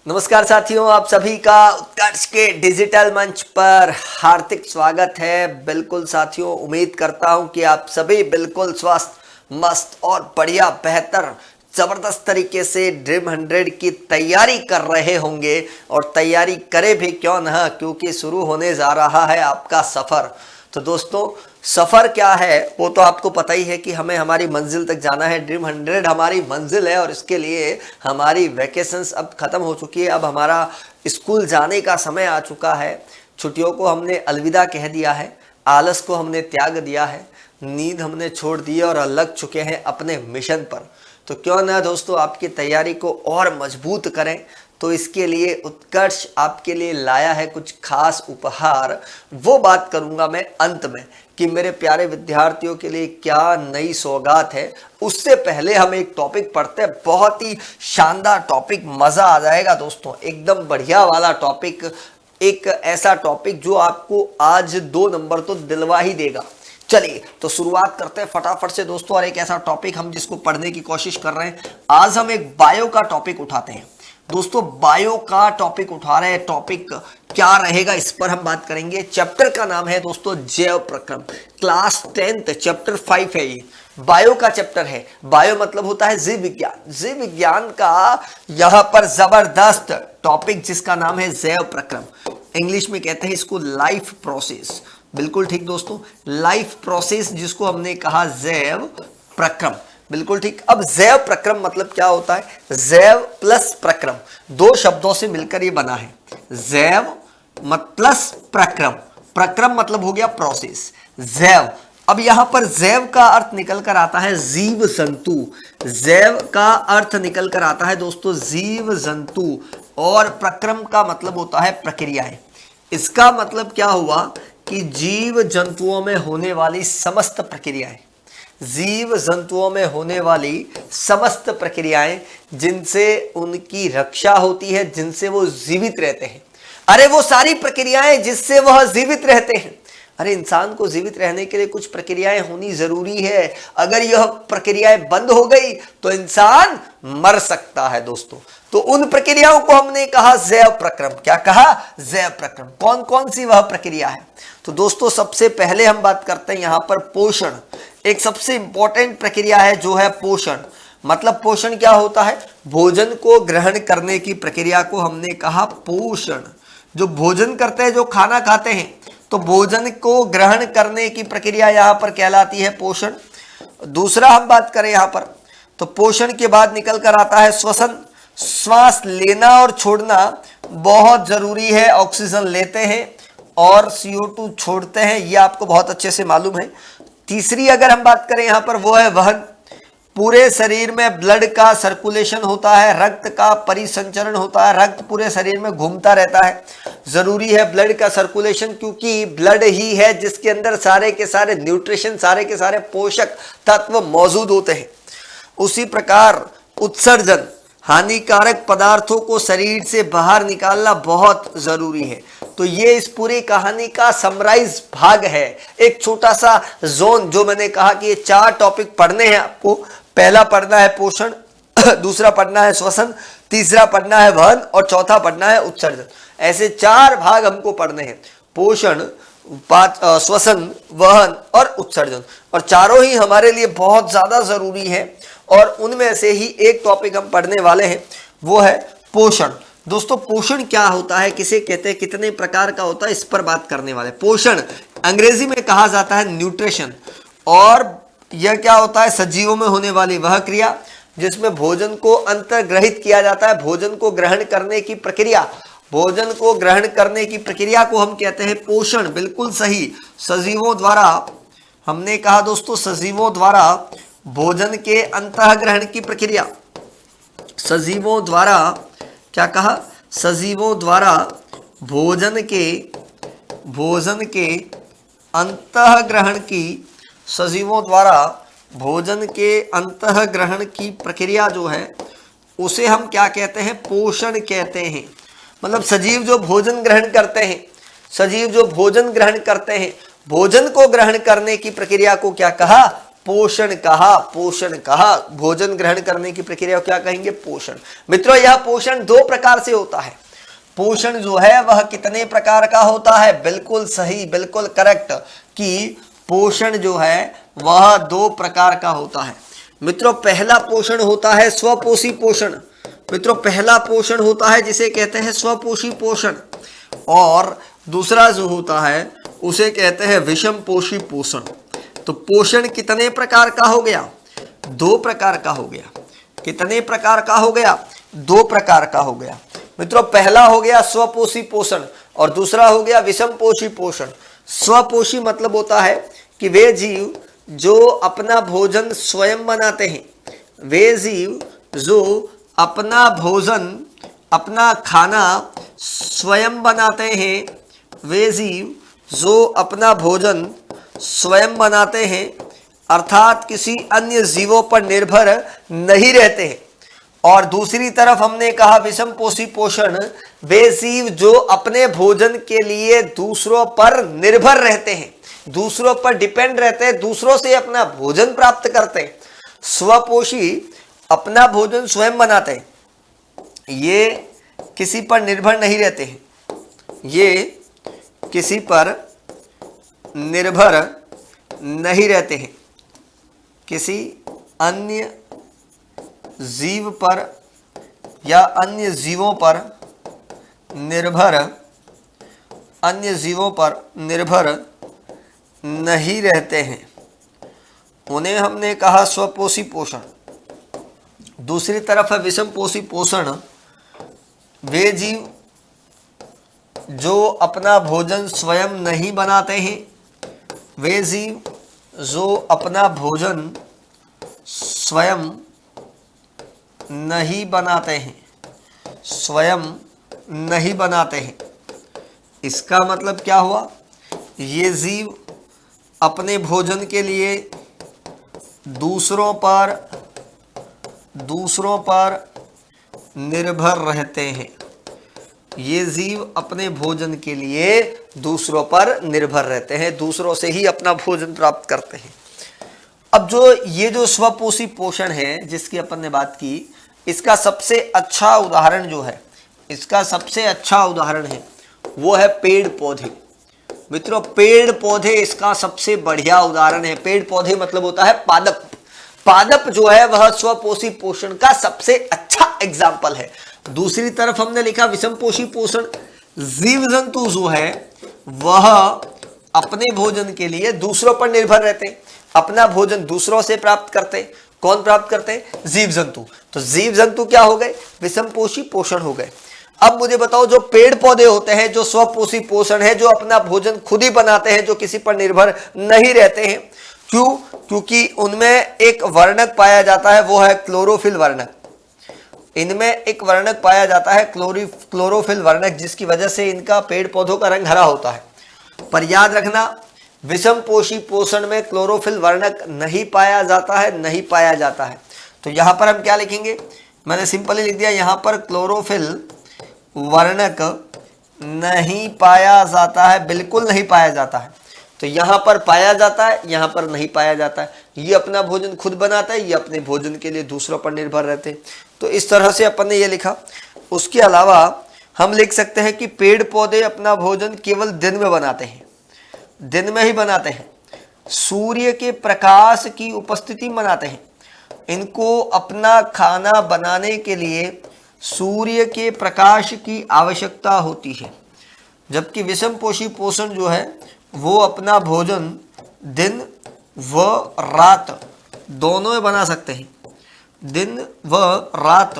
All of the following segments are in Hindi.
नमस्कार साथियों, आप सभी का उत्कर्ष के डिजिटल मंच पर हार्दिक स्वागत है। बिल्कुल साथियों, उम्मीद करता हूं कि आप सभी बिल्कुल स्वस्थ, मस्त और बढ़िया, बेहतर, जबरदस्त तरीके से ड्रीम 100 की तैयारी कर रहे होंगे। और तैयारी करे भी क्यों ना, क्योंकि शुरू होने जा रहा है आपका सफर। तो दोस्तों, सफर क्या है वो तो आपको पता ही है कि हमें हमारी मंजिल तक जाना है। ड्रीम 100 हमारी मंजिल है और इसके लिए हमारी वैकेशंस अब खत्म हो चुकी है। अब हमारा स्कूल जाने का समय आ चुका है। छुट्टियों को हमने अलविदा कह दिया है, आलस को हमने त्याग दिया है, नींद हमने छोड़ दी है और लग चुके हैं अपने मिशन पर। तो क्यों ना दोस्तों आपकी तैयारी को और मजबूत करें। तो इसके लिए उत्कर्ष आपके लिए लाया है कुछ खास उपहार। वो बात करूंगा मैं अंत में कि मेरे प्यारे विद्यार्थियों के लिए क्या नई सौगात है। उससे पहले हम एक टॉपिक पढ़ते हैं, बहुत ही शानदार टॉपिक, मजा आ जाएगा दोस्तों, एकदम बढ़िया वाला टॉपिक। एक ऐसा टॉपिक जो आपको आज 2 नंबर तो दिलवा ही देगा। चलिए तो शुरुआत करते हैं फटाफट से दोस्तों। और एक ऐसा टॉपिक हम जिसको पढ़ने की कोशिश कर रहे हैं, आज हम एक बायो का टॉपिक उठाते हैं दोस्तों। बायो का टॉपिक उठा रहे हैं। टॉपिक क्या रहेगा इस पर हम बात करेंगे। चैप्टर का नाम है दोस्तों जैव प्रक्रम। क्लास 10th चैप्टर 5 है ये, बायो का चैप्टर है। बायो मतलब होता है जीव विज्ञान। जीव विज्ञान का यहां पर जबरदस्त टॉपिक जिसका नाम है जैव प्रक्रम। इंग्लिश में कहते हैं इसको लाइफ प्रोसेस। बिल्कुल ठीक दोस्तों, लाइफ प्रोसेस जिसको हमने कहा जैव प्रक्रम। बिल्कुल ठीक। अब जैव प्रक्रम मतलब क्या होता है? जैव प्लस प्रक्रम, 2 शब्दों से मिलकर ये बना है। जैव प्लस प्रक्रम, प्रक्रम मतलब हो गया प्रोसेस, जैव। अब यहां पर जैव का अर्थ निकल कर आता है जीव जंतु। जैव का अर्थ निकल कर आता है दोस्तों जीव जंतु, और प्रक्रम का मतलब होता है प्रक्रियाएं। इसका मतलब क्या हुआ कि जीव जंतुओं में होने वाली समस्त प्रक्रियाएं, जीव जंतुओं में होने वाली समस्त प्रक्रियाएं जिनसे उनकी रक्षा होती है, जिनसे वो जीवित रहते हैं। अरे वो सारी प्रक्रियाएं जिससे वह जीवित रहते हैं। अरे इंसान को जीवित रहने के लिए कुछ प्रक्रियाएं होनी जरूरी है। अगर यह प्रक्रियाएं बंद हो गई तो इंसान मर सकता है दोस्तों। तो उन प्रक्रियाओं को हमने कहा जैव प्रक्रम। क्या कहा? जैव प्रक्रम। कौन कौन सी वह प्रक्रिया है? तो दोस्तों सबसे पहले हम बात करते हैं यहां पर पोषण। एक सबसे इंपॉर्टेंट प्रक्रिया है जो है पोषण। मतलब पोषण क्या होता है? भोजन को ग्रहण करने की प्रक्रिया को हमने कहा पोषण। जो भोजन करते हैं, जो खाना खाते हैं, तो भोजन को ग्रहण करने की प्रक्रिया यहां पर कहलाती है पोषण। दूसरा हम बात करें यहां पर, तो पोषण के बाद निकल कर आता है श्वसन। श्वास लेना और छोड़ना बहुत जरूरी है। ऑक्सीजन लेते हैं और CO2 छोड़ते हैं, यह आपको बहुत अच्छे से मालूम है। तीसरी अगर हम बात करें यहां पर, वो है वहन। पूरे शरीर में ब्लड का सर्कुलेशन होता है, रक्त का परिसंचरण होता है, रक्त पूरे शरीर में घूमता रहता है। जरूरी है ब्लड का सर्कुलेशन, क्योंकि ब्लड ही है जिसके अंदर सारे के सारे न्यूट्रिशन, सारे के सारे पोषक तत्व मौजूद होते हैं। उसी प्रकार उत्सर्जन, हानिकारक पदार्थों को शरीर से बाहर निकालना बहुत जरूरी है। तो ये इस पूरी कहानी का समराइज भाग है, एक छोटा सा जोन। जो मैंने कहा कि ये 4 टॉपिक पढ़ने हैं आपको। पहला पढ़ना है पोषण, दूसरा पढ़ना है श्वसन, तीसरा पढ़ना है वहन और चौथा पढ़ना है उत्सर्जन। ऐसे 4 भाग हमको पढ़ने हैं, पोषण, श्वसन, वहन और उत्सर्जन। और चारों ही हमारे लिए बहुत ज्यादा जरूरी है। और उनमें से ही एक टॉपिक हम पढ़ने वाले हैं, वो है पोषण। दोस्तों पोषण क्या होता है, किसे कहते हैं, कितने प्रकार का होता है, इस पर बात करने वाले। पोषण अंग्रेजी में कहा जाता है न्यूट्रिशन। और यह क्या होता है? सजीवों में होने वाली वह क्रिया जिसमें भोजन को अंतर्ग्रहित किया जाता है। भोजन को ग्रहण करने की प्रक्रिया, भोजन को ग्रहण करने की प्रक्रिया को हम कहते हैं पोषण। बिल्कुल सही। सजीवों द्वारा, हमने कहा दोस्तों सजीवों द्वारा भोजन के अंतःग्रहण की प्रक्रिया। सजीवों द्वारा क्या कहा? सजीवों द्वारा भोजन के अंतःग्रहण की, सजीवों द्वारा भोजन के अंतःग्रहण की प्रक्रिया जो है उसे हम क्या कहते हैं? पोषण कहते हैं। मतलब सजीव जो भोजन ग्रहण करते हैं, सजीव जो भोजन ग्रहण करते हैं, भोजन को ग्रहण करने की प्रक्रिया को क्या कहा? पोषण कहा, पोषण कहा। भोजन ग्रहण करने की प्रक्रिया को क्या कहेंगे? पोषण। मित्रों, यह पोषण दो प्रकार से होता है। पोषण जो है वह कितने प्रकार का होता है? बिल्कुल सही, बिल्कुल करेक्ट, कि पोषण जो है वह दो प्रकार का होता है। मित्रों, पहला पोषण होता है स्वपोषी पोषण। मित्रों, पहला पोषण होता है जिसे कहते हैं स्वपोषी पोषण, और दूसरा जो होता है उसे कहते हैं विषम पोषी पोषण। तो पोषण कितने प्रकार का हो गया? दो प्रकार का हो गया। कितने प्रकार का हो गया? दो प्रकार का हो गया। मित्रों, पहला हो गया स्वपोषी पोषण और दूसरा हो गया विषम पोषी पोषण। स्वपोषी मतलब होता है कि वे जीव जो अपना भोजन स्वयं बनाते हैं, वे जीव जो अपना भोजन, अपना खाना स्वयं बनाते हैं, वे जीव जो अपना भोजन स्वयं बनाते हैं, अर्थात किसी अन्य जीवों पर निर्भर नहीं रहते हैं। और दूसरी तरफ हमने कहा विषम पोषी पोषण, वे जीव जो अपने भोजन के लिए दूसरों पर निर्भर रहते हैं, दूसरों पर डिपेंड रहते हैं, दूसरों से अपना भोजन प्राप्त करते हैं। स्वपोषी अपना भोजन स्वयं बनाते हैं, ये किसी पर निर्भर नहीं रहते हैं, ये किसी पर निर्भर नहीं रहते हैं, किसी अन्य जीव पर या अन्य जीवों पर निर्भर, अन्य जीवों पर निर्भर नहीं रहते हैं, उन्हें हमने कहा स्वपोषी पोषण। दूसरी तरफ है विषम पोषी पोषण, वे जीव जो अपना भोजन स्वयं नहीं बनाते हैं, वे जीव जो अपना भोजन स्वयं नहीं बनाते हैं, स्वयं नहीं बनाते हैं। इसका मतलब क्या हुआ? ये जीव अपने भोजन के लिए दूसरों पर निर्भर रहते हैं, ये जीव अपने भोजन के लिए दूसरों पर निर्भर रहते हैं, दूसरों से ही अपना भोजन प्राप्त करते हैं। अब ये जो स्वपोषी पोषण है जिसकी अपन ने बात की, इसका सबसे अच्छा उदाहरण जो है, इसका सबसे अच्छा उदाहरण है वो है पेड़ पौधे। मित्रों, पेड़ पौधे इसका सबसे बढ़िया उदाहरण है। पेड़ पौधे मतलब होता है पादप। पादप जो है वह स्वपोषी पोषण का सबसे अच्छा एग्जाम्पल है। दूसरी तरफ हमने लिखा विषम पोषी पोषण, जीव जंतु जो है वह अपने भोजन के लिए दूसरों पर निर्भर रहते, अपना भोजन दूसरों से प्राप्त करते। कौन प्राप्त करते हैं? जीव जंतु। तो जीव जंतु क्या हो गए? विषम पोषी पोषण हो गए। अब मुझे बताओ, जो पेड़ पौधे होते हैं जो स्वपोषी पोषण है, जो अपना भोजन खुद ही बनाते हैं, जो किसी पर निर्भर नहीं रहते हैं, क्यों? क्योंकि उनमें एक वर्णक पाया जाता है, वो है क्लोरोफिल वर्णक। इनमें एक वर्णक पाया जाता है क्लोरोफिल वर्णक, जिसकी वजह से इनका पेड़ पौधों का रंग हरा होता है। पर याद रखना, विषम पोषी पोषण में क्लोरोफिल वर्णक नहीं पाया जाता है, नहीं पाया जाता है। तो यहां पर हम क्या लिखेंगे? मैंने सिंपली लिख दिया, यहां पर क्लोरोफिल वर्णक नहीं पाया जाता है, बिल्कुल नहीं पाया जाता है। तो यहां पर पाया जाता है, यहां पर नहीं पाया जाता है। ये अपना भोजन खुद बनाता है, ये अपने भोजन के लिए दूसरों पर निर्भर रहते हैं। तो इस तरह से अपन ने ये लिखा। उसके अलावा हम लिख सकते हैं कि पेड़ पौधे अपना भोजन केवल दिन में बनाते हैं, दिन में ही बनाते हैं, सूर्य के प्रकाश की उपस्थिति में बनाते हैं। इनको अपना खाना बनाने के लिए सूर्य के प्रकाश की आवश्यकता होती है, जबकि विषम पोषी पोषण जो है वो अपना भोजन दिन व रात दोनों में बना सकते हैं, दिन व रात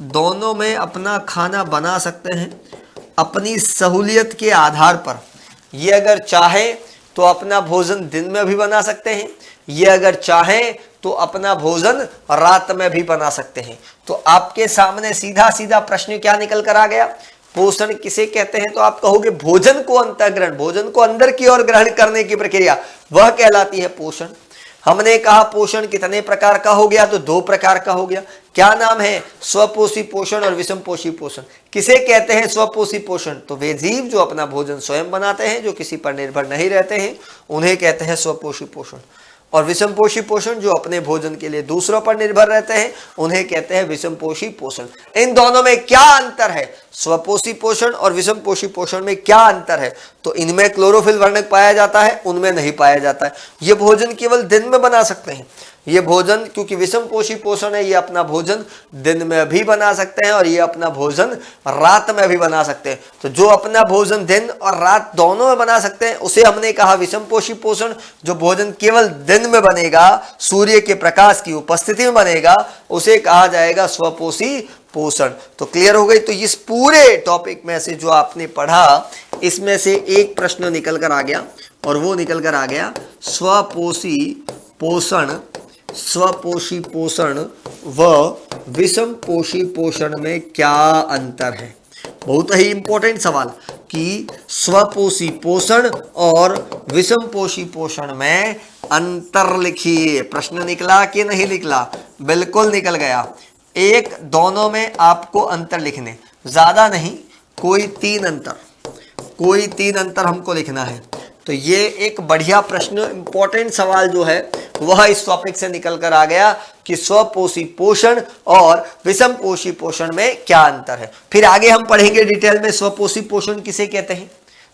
दोनों में अपना खाना बना सकते हैं अपनी सहूलियत के आधार पर। ये अगर चाहे तो अपना भोजन दिन में भी बना सकते हैं, ये अगर चाहे तो अपना भोजन रात में भी बना सकते हैं। तो आपके सामने सीधा सीधा प्रश्न क्या निकल कर आ गया? पोषण किसे कहते हैं? तो आप कहोगे भोजन को अंतःग्रहण, भोजन को अंदर की ओर ग्रहण करने की प्रक्रिया, वह कहलाती है पोषण। हमने कहा पोषण कितने प्रकार का हो गया? तो दो प्रकार का हो गया। क्या नाम है? स्वपोषी पोषण और विषम पोषी पोषण। किसे कहते हैं स्वपोषी पोषण? तो वे जीव जो अपना भोजन स्वयं बनाते हैं, जो किसी पर निर्भर नहीं रहते हैं, उन्हें कहते हैं स्वपोषी पोषण। और विषमपोषी पोषण जो अपने भोजन के लिए दूसरों पर निर्भर रहते हैं उन्हें कहते हैं विषमपोषी पोषण। इन दोनों में क्या अंतर है? स्वपोषी पोषण और विषमपोषी पोषण में क्या अंतर है? तो इनमें क्लोरोफिल वर्णक पाया जाता है, उनमें नहीं पाया जाता है। ये भोजन केवल दिन में बना सकते हैं। ये भोजन क्योंकि विषमपोषी पोषण है, ये अपना भोजन दिन में भी बना सकते हैं और ये अपना भोजन रात में भी बना सकते हैं। तो जो अपना भोजन दिन और रात दोनों में बना सकते हैं उसे हमने कहा विषमपोषी पोषण। जो भोजन केवल दिन में बनेगा, सूर्य के प्रकाश की उपस्थिति में बनेगा, उसे कहा जाएगा स्वपोषी पोषण। तो क्लियर हो गई। तो इस पूरे टॉपिक में से जो आपने पढ़ा इसमें से एक प्रश्न निकल कर आ गया और वो निकल कर आ गया स्वपोषी पोषण, स्वपोषी पोषण व विषमपोषी पोषण में क्या अंतर है। बहुत ही इंपॉर्टेंट सवाल कि स्वपोषी पोषण और विषमपोषी पोषण में अंतर लिखिए। प्रश्न निकला कि नहीं निकला? बिल्कुल निकल गया। एक दोनों में आपको अंतर लिखने, ज्यादा नहीं, कोई तीन अंतर हमको लिखना है। तो ये एक बढ़िया प्रश्न, इंपॉर्टेंट सवाल जो है वह इस टॉपिक से निकल कर आ गया कि स्वपोषी पोषण और विषमपोषी पोषण में क्या अंतर है। फिर आगे हम पढ़ेंगे डिटेल में स्वपोषी पोषण किसे कहते हैं।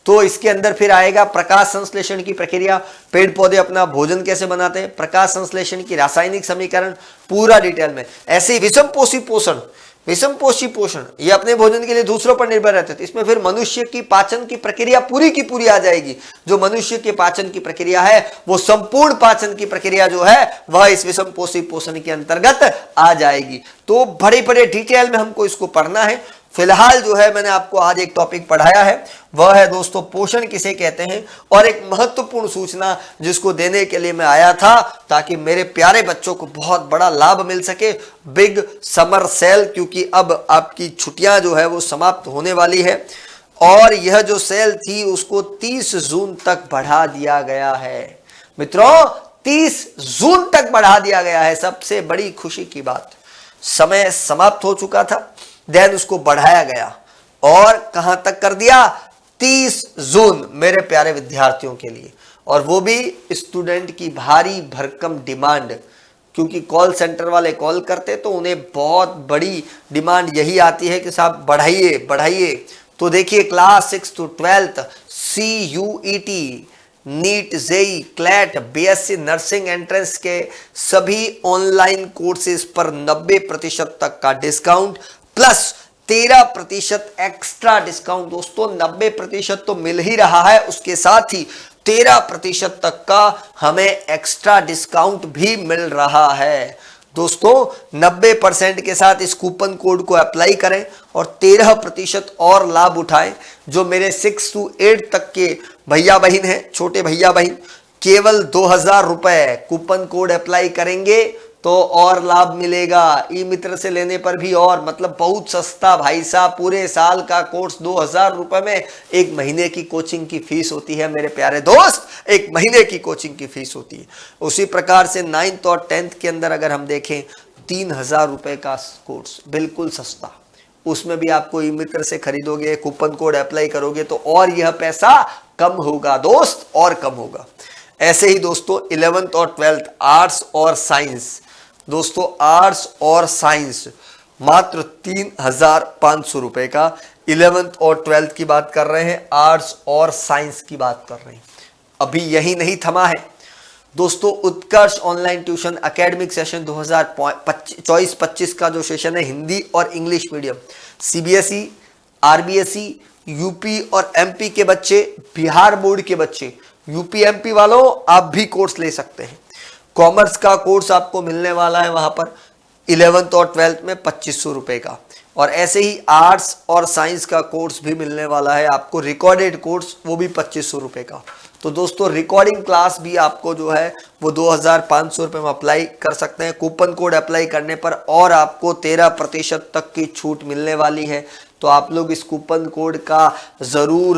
तो इसके अंदर फिर आएगा प्रकाश संश्लेषण की प्रक्रिया, पेड़ पौधे अपना भोजन कैसे बनाते हैं, प्रकाश संश्लेषण की रासायनिक समीकरण, पूरा डिटेल में। ऐसे ही विषमपोषी पोषण, विषमपोषी पोषण ये अपने भोजन के लिए दूसरों पर निर्भर रहते थे। इसमें फिर मनुष्य की पाचन की प्रक्रिया पूरी की पूरी आ जाएगी। जो मनुष्य के पाचन की प्रक्रिया है वो संपूर्ण पाचन की प्रक्रिया जो है वह इस विषमपोषी पोषण के अंतर्गत आ जाएगी। तो बड़े बड़े डिटेल में हमको इसको पढ़ना है। फिलहाल जो है मैंने आपको आज एक टॉपिक पढ़ाया है, वह है दोस्तों पोषण किसे कहते हैं। और एक महत्वपूर्ण सूचना जिसको देने के लिए मैं आया था ताकि मेरे प्यारे बच्चों को बहुत बड़ा लाभ मिल सके, बिग समर सेल, क्योंकि अब आपकी छुट्टियां जो है वो समाप्त होने वाली है और यह जो सेल थी उसको 30 जून तक बढ़ा दिया गया है। मित्रों 30 जून तक बढ़ा दिया गया है। सबसे बड़ी खुशी की बात, समय समाप्त हो चुका था, देन उसको बढ़ाया गया और कहां तक कर दिया? 30 जून मेरे प्यारे विद्यार्थियों के लिए। और वो भी स्टूडेंट की भारी भरकम डिमांड, क्योंकि कॉल सेंटर वाले कॉल करते तो उन्हें बहुत बड़ी डिमांड यही आती है कि साहब बढ़ाइए बढ़ाइए। तो देखिए class 6 to 12 CUET, NEET, JEE, CLAT, BSc nursing entrance के सभी ऑनलाइन कोर्सेज पर 90% तक का डिस्काउंट प्लस 13% एक्स्ट्रा डिस्काउंट। दोस्तों 90% तो मिल ही रहा है, उसके साथ ही 13% तक का हमें एक्स्ट्रा डिस्काउंट भी मिल रहा है। दोस्तों 90% के साथ इस कूपन कोड को अप्लाई करें और 13% और लाभ उठाएं। जो मेरे 6 to 8 तक के भैया बहन हैं, छोटे भैया बहन, केवल 2000 रुपए कूपन कोड अप्लाई करेंगे तो और लाभ मिलेगा। ई मित्र से लेने पर भी और, मतलब बहुत सस्ता भाई साहब। पूरे साल का कोर्स 2000 रुपए में, एक महीने की कोचिंग की फीस होती है मेरे प्यारे दोस्त, एक महीने की कोचिंग की फीस होती है। उसी प्रकार से 9th और 10th के अंदर अगर हम देखें 3000 रुपए का कोर्स बिल्कुल सस्ता, उसमें भी आपको ई मित्र से खरीदोगे, कूपन कोड अप्लाई करोगे तो और यह पैसा कम होगा दोस्त, और कम होगा। ऐसे ही दोस्तों 11th और 12th आर्ट्स और साइंस, दोस्तों आर्ट्स और साइंस मात्र 3500 रुपए का। 11th और 12th की बात कर रहे हैं, आर्ट्स और साइंस की बात कर रहे हैं। अभी यही नहीं थमा है दोस्तों, उत्कर्ष ऑनलाइन ट्यूशन एकेडमिक सेशन 2024-25 का जो सेशन है हिंदी और English medium, CBSE, RBSE, UP और एमपी के बच्चे, बिहार बोर्ड के बच्चे, यूपी एमपी वालों आप भी कोर्स ले सकते हैं। कॉमर्स का कोर्स आपको मिलने वाला है वहां पर 11th और 12th में 2500 रुपए का। और ऐसे ही आर्ट्स और साइंस का कोर्स भी मिलने वाला है आपको, रिकॉर्डेड कोर्स, वो भी 2500 रुपए का। तो दोस्तों रिकॉर्डिंग क्लास भी आपको जो है वो 2500 रुपए में अप्लाई कर सकते हैं। कूपन कोड अप्लाई करने पर और आपको 13% तक की छूट मिलने वाली है। तो आप लोग इस कूपन कोड का जरूर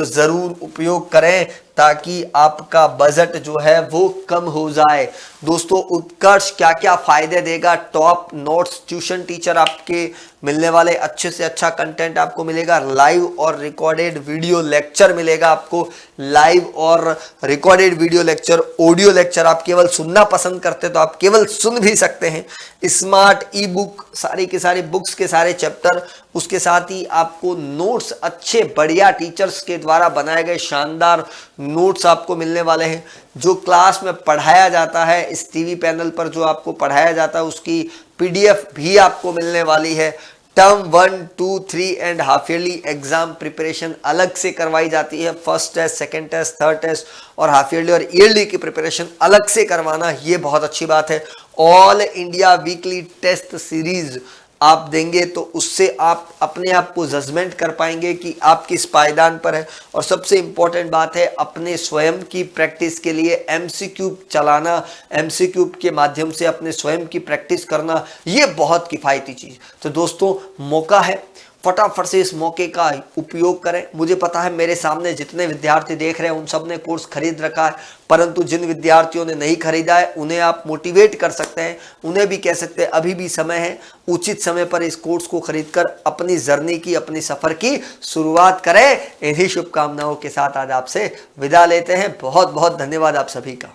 उपयोग करें ताकि आपका बजट जो है वो कम हो जाए। दोस्तों उत्कर्ष क्या क्या फायदे देगा, टॉप नोट्स ट्यूशन टीचर आपके मिलने वाले, अच्छे से अच्छा कंटेंट आपको मिलेगा, लाइव और रिकॉर्डेड वीडियो लेक्चर मिलेगा आपको, लाइव और recorded video lecture, audio lecture आप केवल केवल सुनना पसंद करते तो आप केवल सुन भी सकते हैं। स्मार्ट ई बुक, सारी के सारी बुक्स के सारे चैप्टर, उसके साथ ही आपको नोट्स, अच्छे बढ़िया टीचर्स के द्वारा बनाए गए शानदार नोट्स आपको मिलने वाले हैं। जो क्लास में पढ़ाया जाता है, इस टीवी पैनल पर जो आपको पढ़ाया जाता है उसकी पीडीएफ भी आपको मिलने वाली है। Term 1, 2, 3 and half yearly exam preparation अलग से करवाई जाती है। First test, second test, third test और हाफ ईयरली और ईयरली की प्रिपरेशन अलग से करवाना, ये बहुत अच्छी बात है। All India weekly test series आप देंगे तो उससे आप अपने आप को जजमेंट कर पाएंगे कि आप किस पायदान पर है। और सबसे इंपॉर्टेंट बात है, अपने स्वयं की प्रैक्टिस के लिए एमसीक्यू चलाना, एमसीक्यू के माध्यम से अपने स्वयं की प्रैक्टिस करना, ये बहुत किफ़ायती चीज़। तो दोस्तों, मौका है, फटाफट से इस मौके का उपयोग करें। मुझे पता है मेरे सामने जितने विद्यार्थी देख रहे हैं उन सब ने कोर्स खरीद रखा है, परंतु जिन विद्यार्थियों ने नहीं खरीदा है उन्हें आप मोटिवेट कर सकते हैं, उन्हें भी कह सकते हैं अभी भी समय है, उचित समय पर इस कोर्स को खरीदकर अपनी जर्नी की, अपनी सफर की शुरुआत करें। इन्हीं शुभकामनाओं के साथ आज आपसे विदा लेते हैं। बहुत बहुत धन्यवाद आप सभी का।